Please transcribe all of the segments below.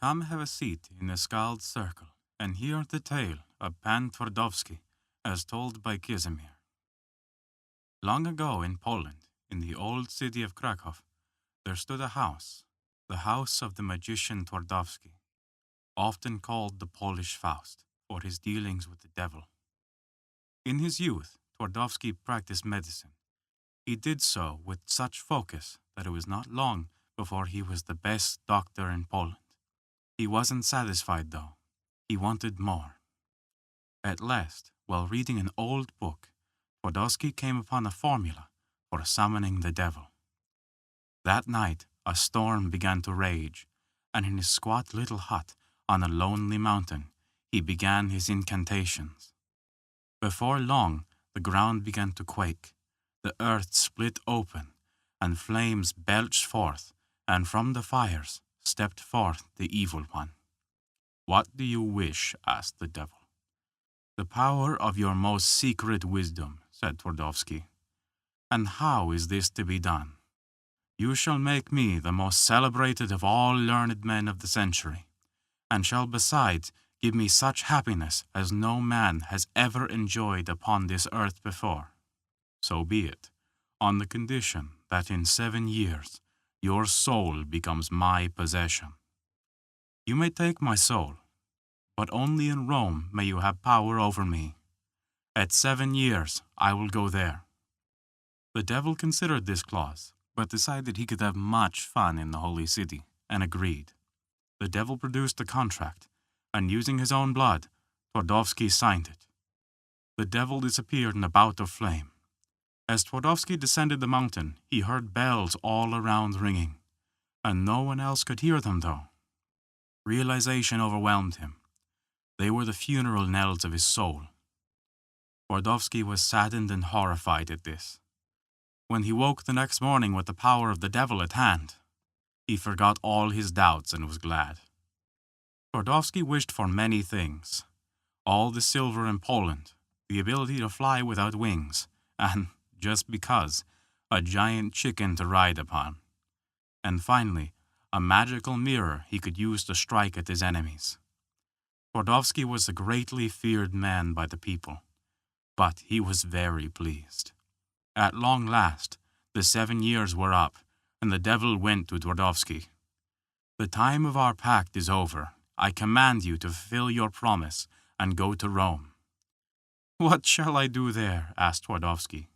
Come have a seat in the Skald circle and hear the tale of Pan Twardowski as told by Casimir. Long ago in Poland, in the old city of Krakow, there stood a house, the house of the magician Twardowski, often called the Polish Faust for his dealings with the devil. In his youth, Twardowski practiced medicine. He did so with such focus that it was not long before he was the best doctor in Poland. He wasn't satisfied, though. He wanted more. At last, while reading an old book, Twardowski came upon a formula for summoning the devil. That night, a storm began to rage, and in his squat little hut on a lonely mountain, he began his incantations. Before long, the ground began to quake, the earth split open, and flames belched forth, and from the fires stepped forth the evil one. "What do you wish?" asked the devil. "The power of your most secret wisdom," said Twardowski. "And how is this to be done?" "You shall make me the most celebrated of all learned men of the century, and shall besides give me such happiness as no man has ever enjoyed upon this earth before. So be it, on the condition that in 7 years your soul becomes my possession. You may take my soul, but only in Rome may you have power over me. At 7 years I will go there." The devil considered this clause, but decided he could have much fun in the holy city, and agreed. The devil produced the contract, and using his own blood, Twardowski signed it. The devil disappeared in a bout of flame. As Twardowski descended the mountain, he heard bells all around ringing, and no one else could hear them, though. Realization overwhelmed him. They were the funeral knells of his soul. Twardowski was saddened and horrified at this. When he woke the next morning with the power of the devil at hand, he forgot all his doubts and was glad. Twardowski wished for many things: all the silver in Poland, the ability to fly without wings, and, just because, a giant chicken to ride upon. And finally, a magical mirror he could use to strike at his enemies. Twardowski was a greatly feared man by the people, but he was very pleased. At long last, the 7 years were up, and the devil went to Twardowski. "The time of our pact is over. I command you to fulfill your promise and go to Rome." "What shall I do there?" asked Twardowski.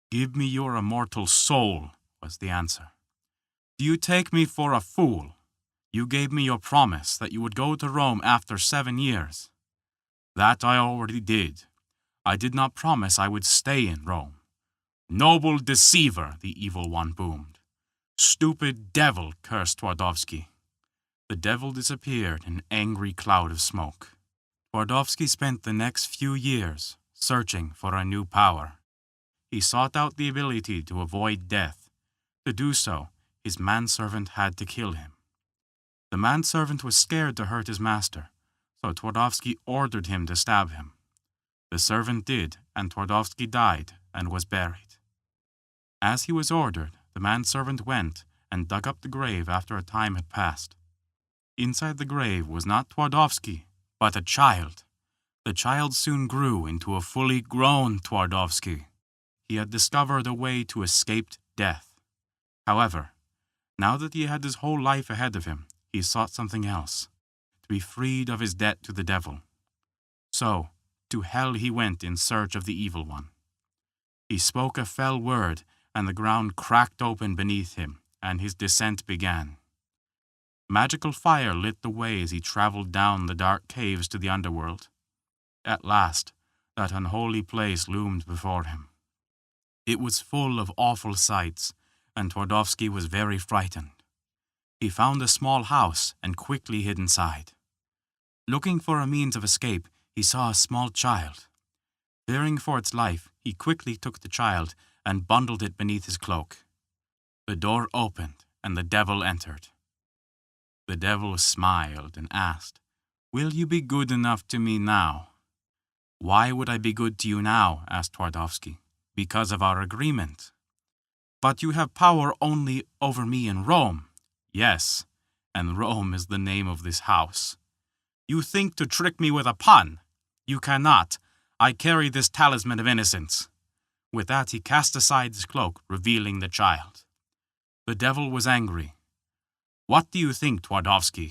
"Give me your immortal soul," was the answer. "Do you take me for a fool? You gave me your promise that you would go to Rome after 7 years. "That I already did. I did not promise I would stay in Rome." "Noble deceiver," the evil one boomed. "Stupid devil," cursed Twardowski. The devil disappeared in an angry cloud of smoke. Twardowski spent the next few years searching for a new power. He sought out the ability to avoid death. To do so, his manservant had to kill him. The manservant was scared to hurt his master, so Twardowski ordered him to stab him. The servant did, and Twardowski died and was buried. As he was ordered, the manservant went and dug up the grave after a time had passed. Inside the grave was not Twardowski, but a child. The child soon grew into a fully grown Twardowski. He had discovered a way to escape death. However, now that he had his whole life ahead of him, he sought something else: to be freed of his debt to the devil. So, to hell he went in search of the evil one. He spoke a fell word, and the ground cracked open beneath him, and his descent began. Magical fire lit the way as he traveled down the dark caves to the underworld. At last, that unholy place loomed before him. It was full of awful sights, and Twardowski was very frightened. He found a small house and quickly hid inside. Looking for a means of escape, he saw a small child. Fearing for its life, he quickly took the child and bundled it beneath his cloak. The door opened, and the devil entered. The devil smiled and asked, "Will you be good enough to me now?" "Why would I be good to you now?" asked Twardowski. "Because of our agreement." "But you have power only over me in Rome." "Yes, and Rome is the name of this house. You think to trick me with a pun? You cannot. I carry this talisman of innocence." With that he cast aside his cloak, revealing the child. The devil was angry. "What do you think, Twardowski?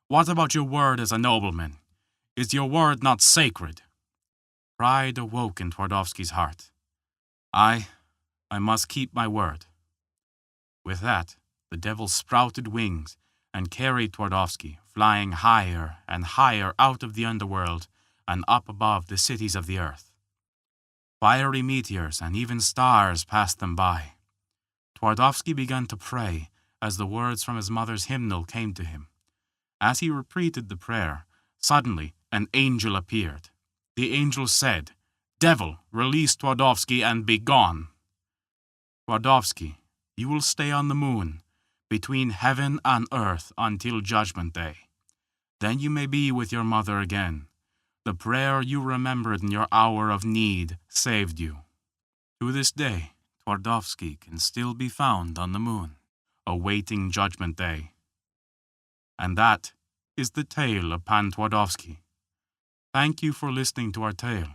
What about your word as a nobleman? Is your word not sacred?" Pride awoke in Twardowski's heart. I must keep my word." With that, the devil sprouted wings and carried Twardowski, flying higher and higher out of the underworld and up above the cities of the earth. Fiery meteors and even stars passed them by. Twardowski began to pray as the words from his mother's hymnal came to him. As he repeated the prayer, suddenly an angel appeared. The angel said, "Devil, release Twardowski and be gone." "Twardowski, you will stay on the moon, between heaven and earth until Judgment Day. Then you may be with your mother again. The prayer you remembered in your hour of need saved you." To this day, Twardowski can still be found on the moon, awaiting Judgment Day. And that is the tale of Pan Twardowski. Thank you for listening to our tale.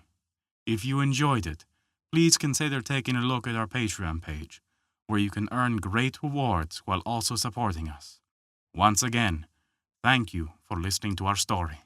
If you enjoyed it, please consider taking a look at our Patreon page, where you can earn great rewards while also supporting us. Once again, thank you for listening to our story.